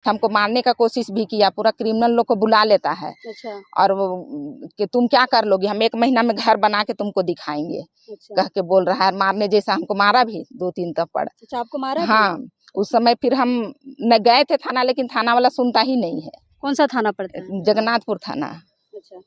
हमको मारने का कोशिश भी किया, पूरा क्रिमिनल लोग को बुला लेता है। अच्छा। और वो कि तुम क्या कर लोगे, हम 1 महीना में घर बना के तुमको दिखाएंगे। अच्छा। कह के बोल रहा है, मारने जैसा हमको मारा भी 2-3 थप्पड़। अच्छा, आपको मारा भी? हाँ, उस समय फिर हम न गए थे थाना, लेकिन थाना वाला सुनता ही नहीं है। कौन सा थाना पड़ता है? जगन्नाथपुर थाना। अच्छा,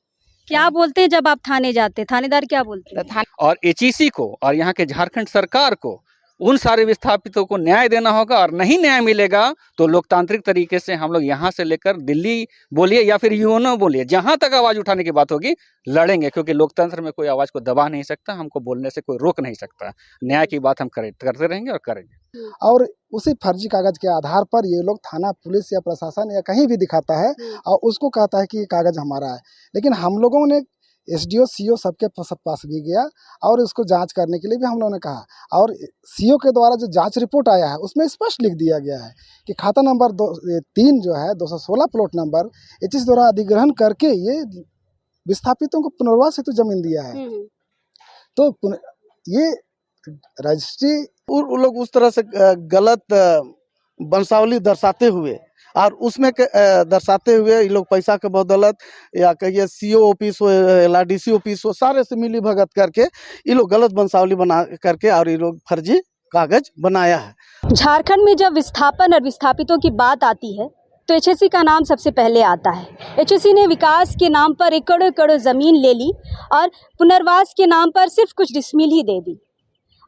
क्या बोलते हैं जब आप थाने जाते हैं, थानेदार क्या बोलते हैं? और एचईसी को और यहाँ के झारखंड सरकार को उन सारे विस्थापितों को न्याय देना होगा, और नहीं न्याय मिलेगा तो लोकतांत्रिक तरीके से हम लोग यहाँ से लेकर दिल्ली बोलिए या फिर यूएनओ बोलिए, जहां तक आवाज उठाने की बात होगी लड़ेंगे, क्योंकि लोकतंत्र में कोई आवाज को दबा नहीं सकता, हमको बोलने से कोई रोक नहीं सकता। न्याय की बात हम करते रहेंगे और करेंगे। और उसी फर्जी कागज के आधार पर ये लोग थाना, पुलिस या प्रशासन या कहीं भी दिखाता है और उसको कहता है कि ये कागज हमारा है। लेकिन हम लोगों ने एसडीओ, सीओ सबके पास भी गया और इसको जांच करने के लिए भी हम लोगों ने कहा, और सीओ के द्वारा जो जांच रिपोर्ट आया है उसमें स्पष्ट लिख दिया गया है कि खाता नंबर 3 जो है 216 प्लॉट नंबर एचईसी द्वारा अधिग्रहण करके ये विस्थापितों को पुनर्वास हेतु जमीन दिया है। तो ये रजिस्ट्री उन लोग उस तरह से गलत वंशावली दर्शाते हुए और उसमें दर्शाते हुए ये लोग पैसा के बदौलत या कहिए सीओ ऑफिस हो, एलआरडीसी ऑफिस हो, सारे से मिली भगत करके ये लोग गलत वंशावली बना करके और ये लोग फर्जी कागज बनाया है। झारखंड में जब विस्थापन और विस्थापितों की बात आती है तो एचईसी का नाम सबसे पहले आता है। एचईसी ने विकास के नाम पर एकड़ों एकड़ों ज़मीन ले ली और पुनर्वास के नाम पर सिर्फ कुछ डिसमिल ही दे दी,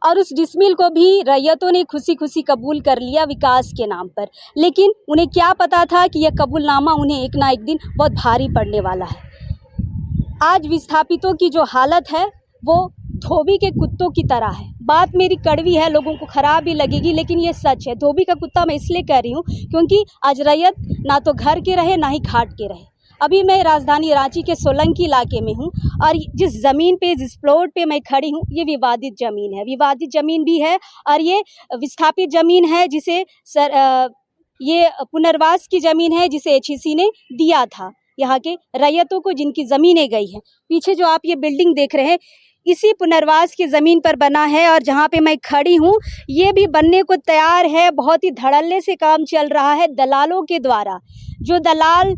और उस डिसमिल को भी रैयतों ने खुशी खुशी कबूल कर लिया विकास के नाम पर। लेकिन उन्हें क्या पता था कि यह कबूलनामा उन्हें एक ना एक दिन बहुत भारी पड़ने वाला है। आज विस्थापितों की जो हालत है वो धोबी के कुत्तों की तरह है। बात मेरी कड़वी है, लोगों को ख़राब भी लगेगी, लेकिन ये सच है। धोबी का कुत्ता मैं इसलिए कह रही हूँ क्योंकि आज रैयत ना तो घर के रहे ना ही घाट के रहे। अभी मैं राजधानी रांची के सोलंकी इलाके में हूँ और जिस ज़मीन पे, जिस प्लॉट पे मैं खड़ी हूँ, ये विवादित ज़मीन है। विवादित ज़मीन भी है और ये विस्थापित ज़मीन है, जिसे ये पुनर्वास की ज़मीन है जिसे एचईसी ने दिया था यहाँ के रैयतों को, जिनकी ज़मीनें गई हैं। पीछे जो आप ये बिल्डिंग देख रहे हैं इसी पुनर्वास की ज़मीन पर बना है, और जहाँ पे मैं खड़ी हूँ ये भी बनने को तैयार है। बहुत ही धड़ल्ले से काम चल रहा है दलालों के द्वारा। जो दलाल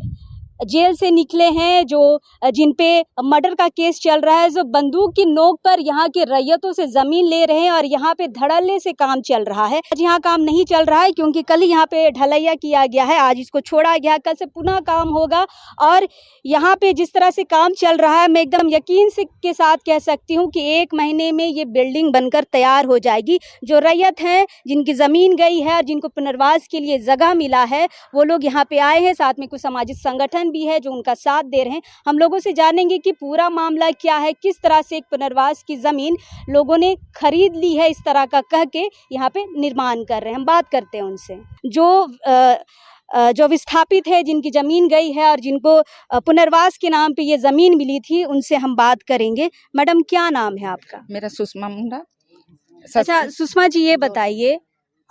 जेल से निकले हैं, जो जिन पे मर्डर का केस चल रहा है, जो बंदूक की नोक पर यहाँ के रैयतों से ज़मीन ले रहे हैं, और यहाँ पे धड़ल्ले से काम चल रहा है। आज यहाँ काम नहीं चल रहा है क्योंकि कल ही यहाँ पे ढलैया किया गया है, आज इसको छोड़ा गया, कल से पुनः काम होगा। और यहाँ पे जिस तरह से काम चल रहा है, मैं एकदम यकीन से के साथ कह सकती हूँ कि 1 महीने में ये बिल्डिंग बनकर तैयार हो जाएगी। जो रैयत हैं, जिनकी ज़मीन गई है और जिनको पुनर्वास के लिए जगह मिला है, वो लोग यहाँ पे आए हैं। साथ में कुछ सामाजिक संगठन भी है जो उनका साथ दे रहे हैं। हम लोगों से जानेंगे कि पूरा मामला क्या है, किस तरह से एक पुनर्वास की ज़मीन लोगों ने खरीद ली है, इस तरह का कह के यहाँ पे निर्माण कर रहे हैं। हम बात करते हैं उनसे जो विस्थापित है, जिनकी ज़मीन गई है और जिनको पुनर्वास के नाम पे ये ज़मीन मिली थी, उनसे हम बात करेंगे। मैडम, क्या नाम है आपका? मेरा सुषमा मुंडा। अच्छा सुषमा जी, ये बताइए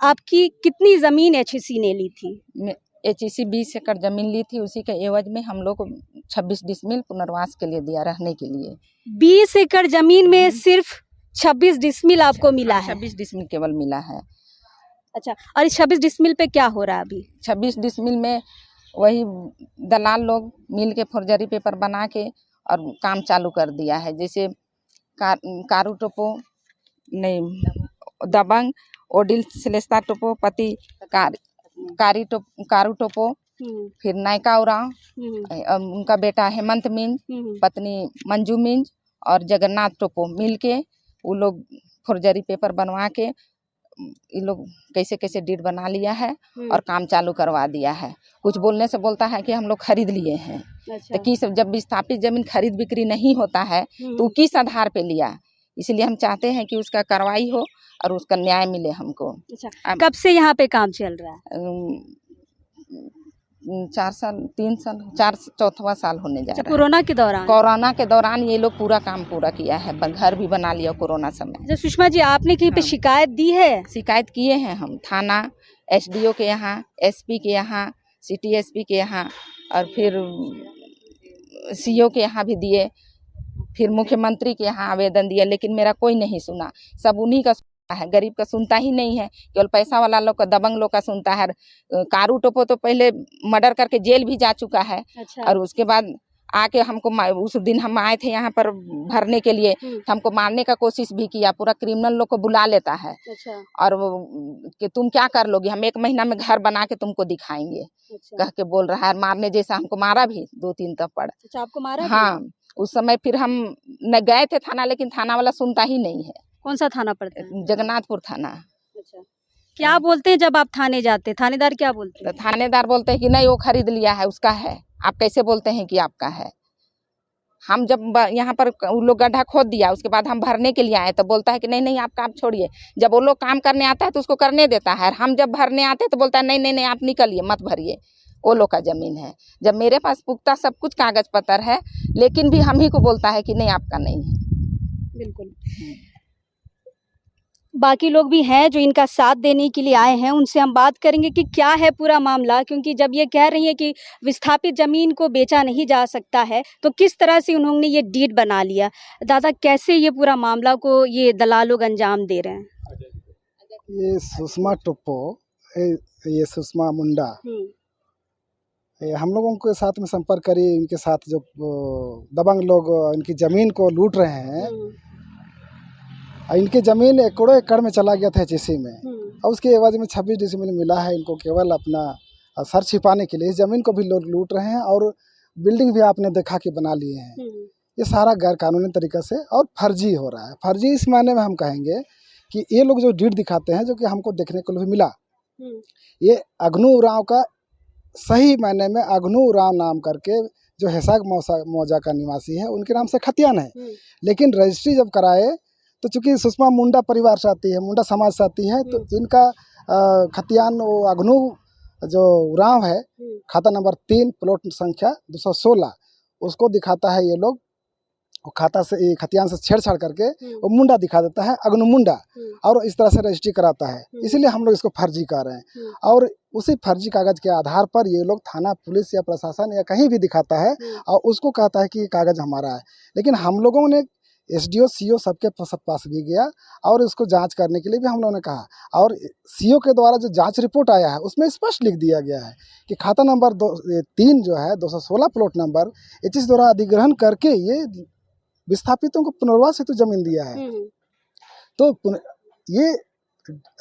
आपकी कितनी ज़मीन एचईसी ने ली थी? एचईसी 20 एकड़ जमीन ली थी, उसी के एवज में हम लोग को 26 डिसमिल पुनर्वास के लिए दिया, रहने के लिए। 20 एकड़ जमीन में सिर्फ 26 डिसमिल आपको मिला है? 26 डिसमिल केवल मिला है। अच्छा, और इस 26 डिसमिल पे क्या हो रहा है अभी? 26 डिसमिल में वही दलाल लोग मिल के फौर्जरी पेपर बना के और काम चालू कर दिया है। जैसे कारू टोपो नहीं, दबंग, ओडिल सिलेस्ता टोपो, पति कारू टोपो, फिर नायका उरांव, उनका बेटा हेमंत मिंज, पत्नी मंजू मिंज और जगन्नाथ टोपो मिल के वो लोग फौर्जरी पेपर बनवा के ये लोग कैसे कैसे डीड बना लिया है और काम चालू करवा दिया है। कुछ बोलने से बोलता है कि हम लोग खरीद लिए हैं। अच्छा। तो किस, जब विस्थापित जमीन खरीद बिक्री नहीं होता है तो किस आधार पे लिया? इसलिए हम चाहते हैं कि उसका कार्रवाई हो और उसका न्याय मिले हमको। अच्छा, कब से यहाँ पे काम चल रहा है? 4 साल, 3 साल, 4वां साल होने जा रहा है। कोरोना के दौरान? कोरोना के दौरान ये लोग पूरा काम पूरा किया है, घर भी बना लिया कोरोना समय। अच्छा सुषमा जी, आपने कहीं पे शिकायत दी है? शिकायत किए हैं हम, थाना, एसडीओ के यहाँ, एसपी के यहाँ, सिटी एसपी के यहाँ और फिर सीओ के यहाँ भी दिए, फिर मुख्यमंत्री के यहाँ आवेदन दिया, लेकिन मेरा कोई नहीं सुना। सब उन्हीं का है, गरीब का सुनता ही नहीं है, केवल पैसा वाला लोग का, दबंग लोग का सुनता है। कारू टोपो तो पहले मर्डर करके जेल भी जा चुका है। अच्छा। और उसके बाद आके हमको उस दिन हम आए थे यहाँ पर भरने के लिए, तो हमको मारने का कोशिश भी किया। पूरा क्रिमिनल लोग को बुला लेता है। अच्छा। और कि तुम क्या कर लोगे, हम 1 महीना में घर बना के तुमको दिखाएंगे। अच्छा। कह के बोल रहा है, मारने जैसा हमको मारा भी 2-3 थप्पड़। अच्छा, आपको मारा भी? हाँ, उस समय फिर हम न गए थे थाना, लेकिन थाना वाला सुनता ही नहीं है। कौन सा थाना पड़ता है? जगन्नाथपुर थाना। अच्छा, क्या बोलते हैं जब आप थाने जाते हैं? थानेदार क्या बोलते तो हैं? थानेदार बोलते हैं कि नहीं, वो खरीद लिया है, उसका है। आप कैसे बोलते हैं कि आपका है? हम जब यहाँ पर उन लोग गड्ढा खोद दिया, उसके बाद हम भरने के लिए आए, तो बोलता है कि नहीं नहीं, आपका आप छोड़िए। जब वो लोग काम करने आता है तो उसको करने देता है, हम जब भरने आते हैं तो बोलता है नहीं नहीं नहीं, आप निकलिए, मत भरिए, वो लोग का जमीन है। जब मेरे पास पुख्ता सब कुछ कागज पत्र है, लेकिन भी हम ही को बोलता है कि नहीं, आपका नहीं है। बिल्कुल। बाकी लोग भी हैं जो इनका साथ देने के लिए आए हैं, उनसे हम बात करेंगे कि क्या है पूरा मामला, क्योंकि जब ये कह रही हैं कि विस्थापित ज़मीन को बेचा नहीं जा सकता है, तो किस तरह से उन्होंने ये डीड बना लिया। दादा, कैसे ये पूरा मामला को ये दलाल लोग अंजाम दे रहे हैं? ये सुषमा टोप्पो, ये सुषमा मुंडा, ये हम लोगों के साथ में संपर्क करी, इनके साथ जो दबंग लोग इनकी ज़मीन को लूट रहे हैं। इनकी ज़मीन एकड़ों एकड़ में चला गया था HSC में, और उसके एवज में 26 डिसमिल मिला है इनको, केवल अपना सर छिपाने के लिए। इस ज़मीन को भी लोग लूट रहे हैं और बिल्डिंग भी आपने देखा कि बना लिए हैं। ये सारा गैर कानूनी तरीक़े से और फर्जी हो रहा है। फर्जी इस मायने में हम कहेंगे कि ये लोग जो डीड दिखाते हैं, जो कि हमको देखने को भी मिला, ये अग्नू उरांव का, सही मायने में अग्नू उरांव नाम करके जो हेसाग मौजा का निवासी है, उनके नाम से खतियान है। लेकिन रजिस्ट्री जब कराए तो चूंकि सुषमा मुंडा परिवार से आती है, मुंडा समाज से आती है, तो इनका खतियान वो अग्नू जो उरांव है, खाता नंबर 3 प्लॉट संख्या 216, उसको दिखाता है। ये लोग वो खाता से, ये खतियान से छेड़छाड़ करके वो मुंडा दिखा देता है, अग्नू मुंडा, और इस तरह से रजिस्ट्री कराता है। इसीलिए हम लोग इसको फर्जी कह रहे हैं। और उसी फर्जी कागज के आधार पर ये लोग थाना, पुलिस या प्रशासन या कहीं भी दिखाता है और उसको कहता है कि ये कागज हमारा है। लेकिन हम लोगों ने SDO CO सबके पास भी गया और इसको जांच करने के लिए भी हम लोगों ने कहा, और CO के द्वारा जो जांच रिपोर्ट आया है उसमें स्पष्ट लिख दिया गया है कि खाता नंबर 3 जो है 216 प्लॉट नंबर HSC द्वारा अधिग्रहण करके ये विस्थापितों को पुनर्वास हेतु जमीन दिया है। तो ये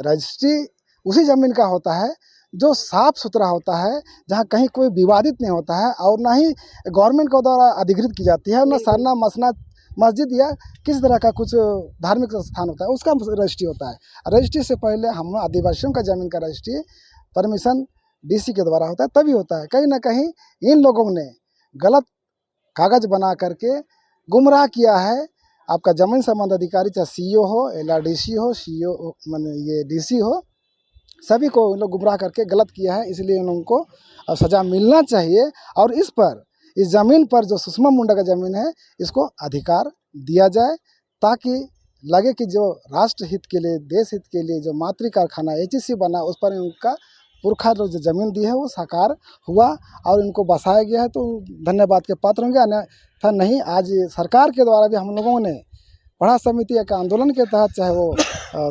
रजिस्ट्री उसी जमीन का होता है जो साफ सुथरा होता है, जहाँ कहीं कोई विवादित नहीं होता है, और ना ही गवर्नमेंट के द्वारा अधिकृत की जाती है, और ना सरना मसना मस्जिद या किस तरह का कुछ धार्मिक स्थान होता है उसका रजिस्ट्री होता है। रजिस्ट्री से पहले हम आदिवासियों का ज़मीन का रजिस्ट्री परमिशन DC के द्वारा होता है, तभी होता है। कहीं ना कहीं इन लोगों ने गलत कागज बना करके गुमराह किया है आपका जमीन संबंध अधिकारी, चाहे CO हो, LRDC हो, CO माने ये DC हो, सभी को इन लोग गुमराह करके गलत किया है। इसलिए इन लोगों को सज़ा मिलना चाहिए, और इस ज़मीन पर जो सुषमा मुंडा का ज़मीन है, इसको अधिकार दिया जाए, ताकि लगे कि जो राष्ट्र हित के लिए, देश हित के लिए जो मातृ कारखाना HSC बना, उस पर इनका पुरखा जो ज़मीन दी है वो साकार हुआ और इनको बसाया गया है, तो धन्यवाद के पात्र होंगे। अन्यथा नहीं, आज सरकार के द्वारा भी हम लोगों ने पढ़ा समिति एक आंदोलन के तहत, चाहे वो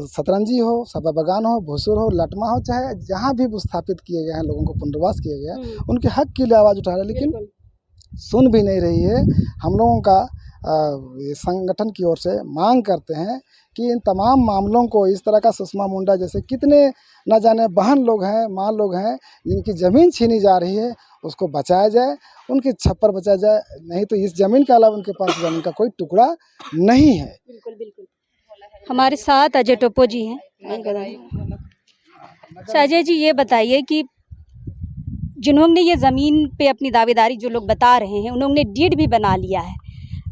सतरंजी हो, सभा बगान हो, भूसुर हो, लटमा हो, चाहे जहाँ भी विस्थापित किए गए हैं, लोगों को पुनर्वास किए गए हैं, उनके हक के लिए आवाज़ उठा रहे हैं, लेकिन सुन भी नहीं रही है। हम लोगों का ये संगठन की ओर से मांग करते हैं कि इन तमाम मामलों को, इस तरह का सुषमा मुंडा जैसे कितने न जाने बहन लोग हैं, माँ लोग हैं, जिनकी ज़मीन छीनी जा रही है, उसको बचाया जाए, उनकी छप्पर बचाया जाए। नहीं तो इस ज़मीन के अलावा उनके पास ज़मीन का कोई टुकड़ा नहीं है। बिल्कुल बिल्कुल। हमारे साथ अजय टोप्पो जी हैं। अजय जी, ये बताइए कि जिन्होंने ये ज़मीन पे अपनी दावेदारी जो लोग बता रहे हैं, उन्होंने डीड भी बना लिया है।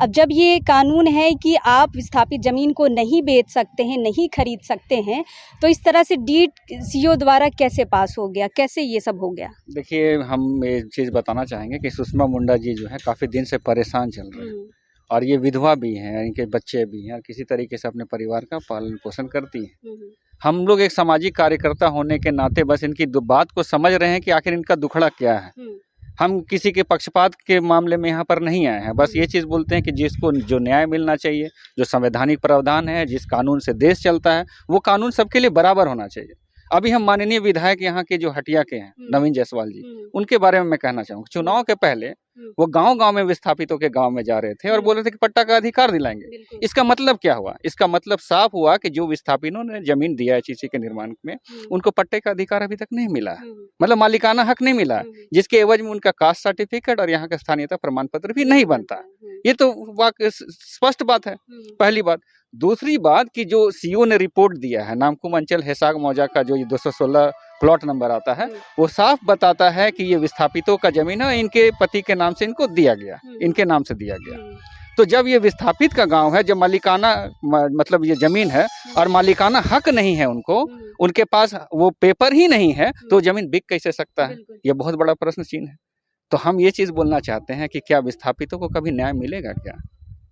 अब जब ये कानून है कि आप विस्थापित ज़मीन को नहीं बेच सकते हैं, नहीं खरीद सकते हैं, तो इस तरह से डीड CO द्वारा कैसे पास हो गया, कैसे ये सब हो गया? देखिए, हम एक चीज़ बताना चाहेंगे कि सुषमा मुंडा जी जो है काफ़ी दिन से परेशान चल रहे हैं, और ये विधवा भी हैं, इनके बच्चे भी हैं, और किसी तरीके से अपने परिवार का पालन पोषण करती हैं। हम लोग एक सामाजिक कार्यकर्ता होने के नाते बस इनकी बात को समझ रहे हैं कि आखिर इनका दुखड़ा क्या है। हम किसी के पक्षपात के मामले में यहाँ पर नहीं आए हैं, बस ये चीज़ बोलते हैं कि जिसको जो न्याय मिलना चाहिए, जो संवैधानिक प्रावधान है, जिस कानून से देश चलता है, वो कानून सबके लिए बराबर होना चाहिए। अभी हम माननीय विधायक यहाँ के जो हटिया के हैं नवीन जायसवाल जी, उनके बारे में मैं कहना चाहूँगा, चुनाव के पहले वो गांव-गांव में विस्थापितों के गांव में जा रहे थे और बोल रहे थे कि पट्टा का अधिकार दिलाएंगे। इसका मतलब क्या हुआ? इसका मतलब साफ हुआ कि जो विस्थापितों ने जमीन दिया है एचईसी के निर्माण में, उनको पट्टे का अधिकार अभी तक नहीं मिला है, मतलब मालिकाना हक नहीं मिला है, जिसके एवज में उनका कास्ट सर्टिफिकेट और यहाँ का स्थानीयता प्रमाण पत्र भी नहीं बनता है। ये तो वाकई स्पष्ट बात है, पहली बात। दूसरी बात कि जो सीओ ने रिपोर्ट दिया है नामकुम अंचल हेसाग मौजा का, जो ये 216 प्लॉट नंबर आता है, वो साफ बताता है कि ये विस्थापितों का जमीन है, इनके पति के नाम से इनको दिया गया, इनके नाम से दिया गया। तो जब ये विस्थापित का गांव है, जब मालिकाना मतलब ये जमीन है और मालिकाना हक नहीं है उनको, उनके पास वो पेपर ही नहीं है, तो जमीन बिक कैसे सकता है? ये बहुत बड़ा प्रश्न चिन्ह है। तो हम ये चीज़ बोलना चाहते हैं कि क्या विस्थापितों को कभी न्याय मिलेगा क्या?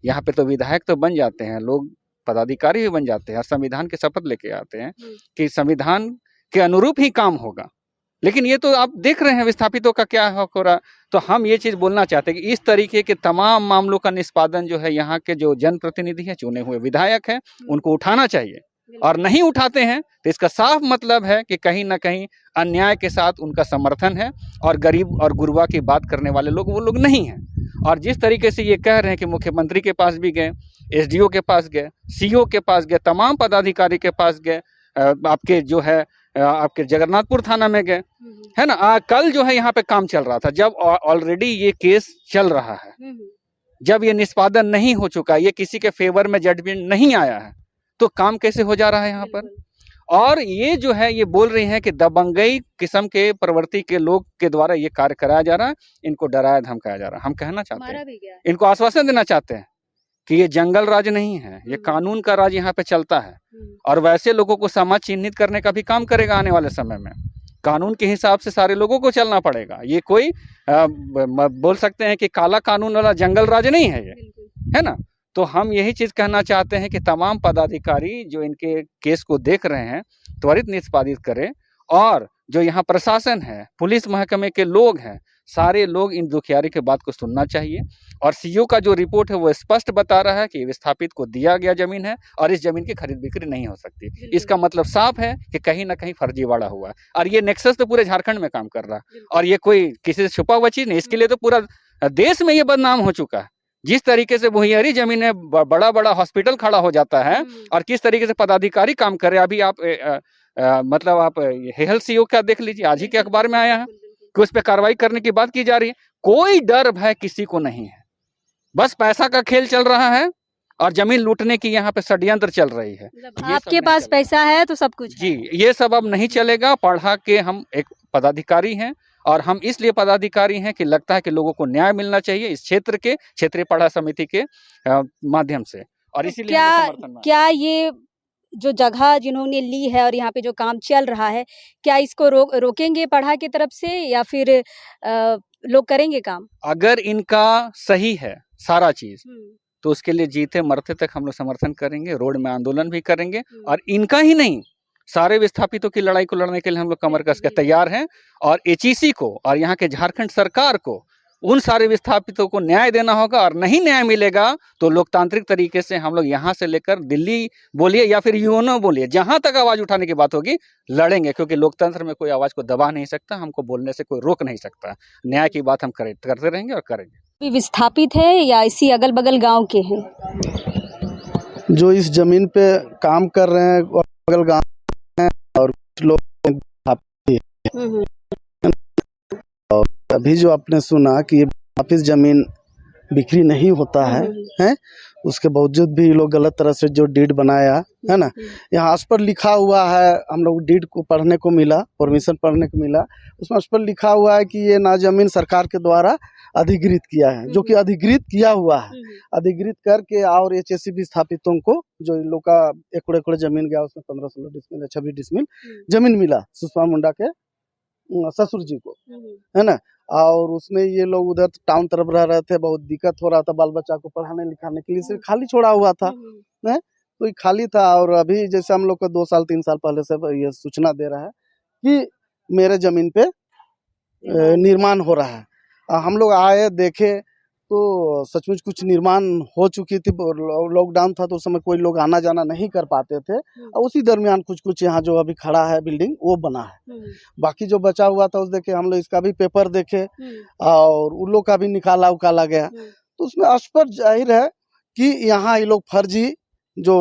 यहाँ पे तो विधायक तो बन जाते हैं लोग, पदाधिकारी भी बन जाते हैं और संविधान के शपथ लेके आते हैं कि संविधान के अनुरूप ही काम होगा, लेकिन ये तो आप देख रहे हैं विस्थापितों का क्या हो रहा। तो हम ये चीज़ बोलना चाहते हैं कि इस तरीके के तमाम मामलों का निष्पादन जो है यहाँ के जो जनप्रतिनिधि हैं, चुने हुए विधायक हैं, उनको उठाना चाहिए, और नहीं उठाते हैं तो इसका साफ मतलब है कि कहीं ना कहीं अन्याय के साथ उनका समर्थन है और गरीब और गुरबा की बात करने वाले लोग वो लोग नहीं हैं। और जिस तरीके से ये कह रहे हैं कि मुख्यमंत्री के पास भी गए, एसडीओ के पास गए, सीओ के पास गए, तमाम पदाधिकारी के पास गए, आपके जो है आपके जगन्नाथपुर थाना में गए, है ना। कल जो है यहाँ पे काम चल रहा था, जब ऑलरेडी ये केस चल रहा है, जब ये निष्पादन नहीं हो चुका, ये किसी के फेवर में जजमेंट नहीं आया है, तो काम कैसे हो जा रहा है यहाँ पर। और ये जो है ये बोल रही हैं कि दबंगई किस्म के प्रवृत्ति के लोग के द्वारा ये कार्य कराया जा रहा है, इनको डराया धमकाया जा रहा है। हम कहना चाहते हैं, इनको आश्वासन देना चाहते हैं कि ये जंगल राज नहीं है, ये कानून का राज यहाँ पे चलता है, और वैसे लोगों को समाज चिन्हित करने का भी काम करेगा आने वाले समय में। कानून के हिसाब से सारे लोगों को चलना पड़ेगा। ये कोई बोल सकते हैं कि काला कानून वाला जंगल राज नहीं है ये, है ना। तो हम यही चीज़ कहना चाहते हैं कि तमाम पदाधिकारी जो इनके केस को देख रहे हैं त्वरित निष्पादित करें, और जो यहाँ प्रशासन है, पुलिस महकमे के लोग हैं, सारे लोग इन दुखियारी के बात को सुनना चाहिए। और सीओ का जो रिपोर्ट है वो स्पष्ट बता रहा है कि विस्थापित को दिया गया जमीन है और इस जमीन की खरीद बिक्री नहीं हो सकती। इसका मतलब साफ है कि कहीं ना कहीं फर्जीवाड़ा हुआ है, और ये नेक्सस तो पूरे झारखंड में काम कर रहा है, और ये कोई किसी से छुपा हुआ चीज नहीं। इसके लिए तो पूरा देश में ये बदनाम हो चुका है। जिस तरीके से भुइयारी जमीन में बड़ा बड़ा हॉस्पिटल खड़ा हो जाता है, और किस तरीके से पदाधिकारी काम कर रहे हैं। अभी आप मतलब आप हेल्थ सीओ का देख लीजिए, आज ही के अखबार में आया है कि उस पर कार्रवाई करने की बात की जा रही है। कोई डर भय किसी को नहीं है, बस पैसा का खेल चल रहा है और जमीन लूटने की यहाँ पे षड्यंत्र चल रही है। आपके पास पैसा है तो सब कुछ जी, ये सब अब नहीं चलेगा। पढ़ा के हम एक पदाधिकारी हैं, और हम इसलिए पदाधिकारी हैं कि लगता है कि लोगों को न्याय मिलना चाहिए इस क्षेत्र के क्षेत्रीय पढ़ा समिति के माध्यम से, और इसीलिए क्या ये जो जगह जिन्होंने ली है और यहाँ पे जो काम चल रहा है, क्या इसको रोकेंगे पढ़ा की तरफ से, या फिर लोग करेंगे काम? अगर इनका सही है सारा चीज, तो उसके लिए जीते मरते तक हम लोग समर्थन करेंगे, रोड में आंदोलन भी करेंगे, और इनका ही नहीं सारे विस्थापितों की लड़ाई को लड़ने के लिए हम लोग कमर कस के तैयार हैं। और एचईसी को और यहाँ के झारखंड सरकार को उन सारे विस्थापितों को न्याय देना होगा, और नहीं न्याय मिलेगा तो लोकतांत्रिक तरीके से हम लोग यहाँ से लेकर दिल्ली बोलिए या फिर यूएनओ बोलिए, जहां तक आवाज उठाने की बात होगी लड़ेंगे, क्योंकि लोकतंत्र में कोई आवाज को दबा नहीं सकता, हमको बोलने से कोई रोक नहीं सकता। न्याय की बात हम करते रहेंगे और करेंगे। विस्थापित है या इसी अगल बगल गाँव के हैं जो इस जमीन पे काम कर रहे हैं, अगल गाँव हैं, और कुछ लोग और अभी जो आपने सुना कि ये वापिस जमीन बिक्री नहीं होता है, उसके बावजूद भी लोग गलत तरह से जो डीड बनाया है ना, यहाँ उस पर लिखा हुआ है, हम लोग डीड को पढ़ने को मिला, परमिशन पढ़ने को मिला, उसमें उस पर लिखा हुआ है कि ये ना जमीन सरकार के द्वारा अधिकृत किया है, जो कि अधिकृत किया हुआ है। अधिकृत करके और एचएससी विस्थापितों को जो इन लोग का एकड़ जमीन गया, उसमें 15-16 डिसमिल 26 डिसमिल जमीन मिला सुषमा मुंडा के ससुर जी को, है ना। और उसमें ये लोग उधर टाउन तरफ रह रहे थे, बहुत दिक्कत हो रहा था बाल बच्चा को पढ़ाने लिखाने के लिए, सिर्फ खाली छोड़ा हुआ था, है तो ये खाली था। और अभी जैसे हम लोग को 2 साल 3 साल पहले से ये सूचना दे रहा है कि मेरे जमीन पे निर्माण हो रहा है, हम लोग आए देखे तो सचमुच कुछ निर्माण हो चुकी थी। लॉकडाउन था तो उस समय कोई लोग आना जाना नहीं कर पाते थे और उसी दरमियान कुछ कुछ यहाँ जो अभी खड़ा है बिल्डिंग वो बना है। बाकी जो बचा हुआ था उस देखे हम लोग इसका भी पेपर देखे और उन लोग का भी निकाला उकाला गया। तो उसमें स्पष्ट जाहिर है कि यहाँ ये लोग फर्जी जो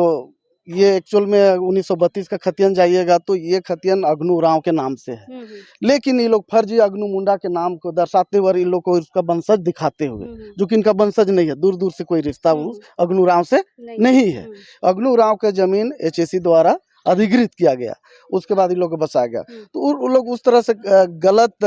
ये एक्चुअल में 1932 का खतियन जाइएगा तो ये खतियन अग्नू राव के नाम से है, लेकिन ये लोग फर्जी अग्नू मुंडा के नाम को दर्शाते हुए इन लोग को इसका वंशज दिखाते हुए, जो कि इनका वंशज नहीं है, दूर दूर से कोई रिश्ता उस अग्नू राव से नहीं है। अग्नू राव का जमीन HSC द्वारा अधिकृत किया गया, उसके बाद इन लोग को बसाया गया। तो उन लोग उस तरह से गलत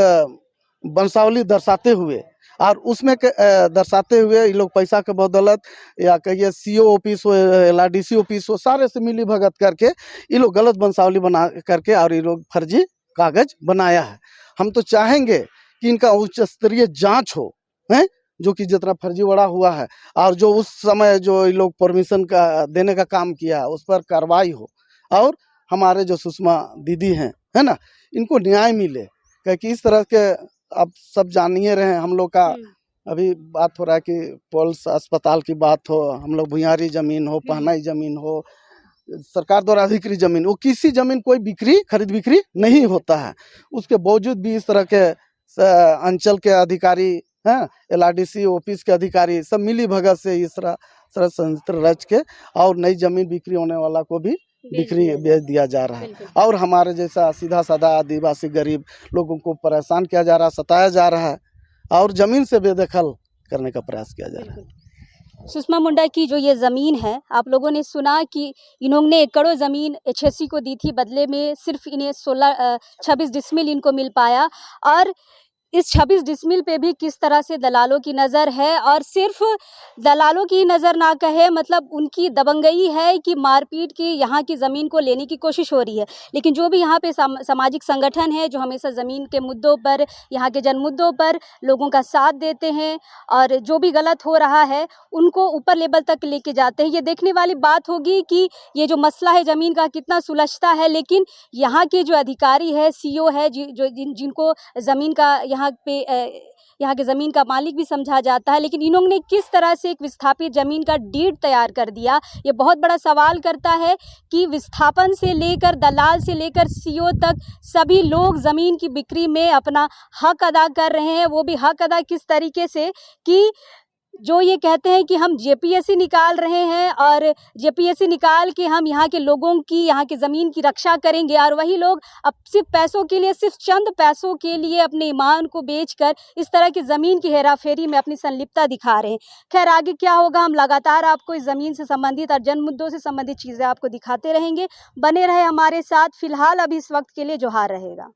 वंशावली दर्शाते हुए और उसमें दर्शाते हुए ये लोग पैसा के बदौलत या कहिए CO ऑफिस हो, LRDC ऑफिस हो, सारे से मिली भगत करके ये लोग गलत वंशावली बना करके और ये लोग फर्जी कागज बनाया है। हम तो चाहेंगे कि इनका उच्च स्तरीय जांच हो, हैं, जो कि जितना फर्जीवाड़ा हुआ है और जो उस समय जो ये लोग परमिशन का देने का काम किया है उस पर कार्रवाई हो और हमारे जो सुषमा दीदी हैं, है ना, इनको न्याय मिले। क्योंकि इस तरह के आप सब जानिए रहे हैं, हम लोग का अभी बात हो रहा है कि पल्स अस्पताल की बात हो, हम लोग भुयारी जमीन हो, पहनाई जमीन हो, सरकार द्वारा अधिकृत जमीन, वो किसी जमीन कोई बिक्री खरीद बिक्री नहीं होता है। उसके बावजूद भी इस तरह के अंचल के अधिकारी हैं, LRDC ऑफिस के अधिकारी सब मिली भगत से इस तरह संयंत्र रच के और नई जमीन बिक्री होने वाला को भी बिक्री बेच दिया जा रहा है और हमारे जैसा सीधा साधा आदिवासी गरीब लोगों को परेशान किया जा रहा है, सताया जा रहा है और जमीन से बेदखल करने का प्रयास किया जा रहा है। सुषमा मुंडा की जो ये ज़मीन है, आप लोगों ने सुना कि इन्होंने एकड़ों ज़मीन HSC को दी थी, बदले में सिर्फ इन्हें 26 डिसमिल इनको मिल पाया। और इस 26 डिसमिल पे भी किस तरह से दलालों की नज़र है, और सिर्फ दलालों की नज़र ना कहे, मतलब उनकी दबंगई है कि मारपीट की यहाँ की ज़मीन को लेने की कोशिश हो रही है। लेकिन जो भी यहाँ पे सामाजिक संगठन है जो हमेशा ज़मीन के मुद्दों पर, यहाँ के जन मुद्दों पर लोगों का साथ देते हैं और जो भी गलत हो रहा है उनको ऊपर लेवल तक लेके जाते हैं। ये देखने वाली बात होगी कि ये जो मसला है ज़मीन का कितना सुलझता है, लेकिन यहाँ के जो अधिकारी है, CO है, जिनको ज़मीन का यहाँ के ज़मीन का मालिक भी समझा जाता है, लेकिन इन्होंने किस तरह से एक विस्थापित ज़मीन का डीड तैयार कर दिया, ये बहुत बड़ा सवाल करता है कि विस्थापन से लेकर दलाल से लेकर CO तक सभी लोग ज़मीन की बिक्री में अपना हक अदा कर रहे हैं। वो भी हक अदा किस तरीके से कि जो ये कहते हैं कि हम JPSC निकाल रहे हैं और JPSC निकाल के हम यहाँ के लोगों की, यहाँ की ज़मीन की रक्षा करेंगे, और वही लोग अब सिर्फ पैसों के लिए, सिर्फ चंद पैसों के लिए अपने ईमान को बेचकर इस तरह की ज़मीन की हेराफेरी में अपनी संलिप्तता दिखा रहे हैं। खैर आगे क्या होगा, हम लगातार आपको इस ज़मीन से संबंधित और जन मुद्दों से संबंधित चीज़ें आपको दिखाते रहेंगे। बने रहे हमारे साथ। फिलहाल अभी इस वक्त के लिए जोहार रहेगा।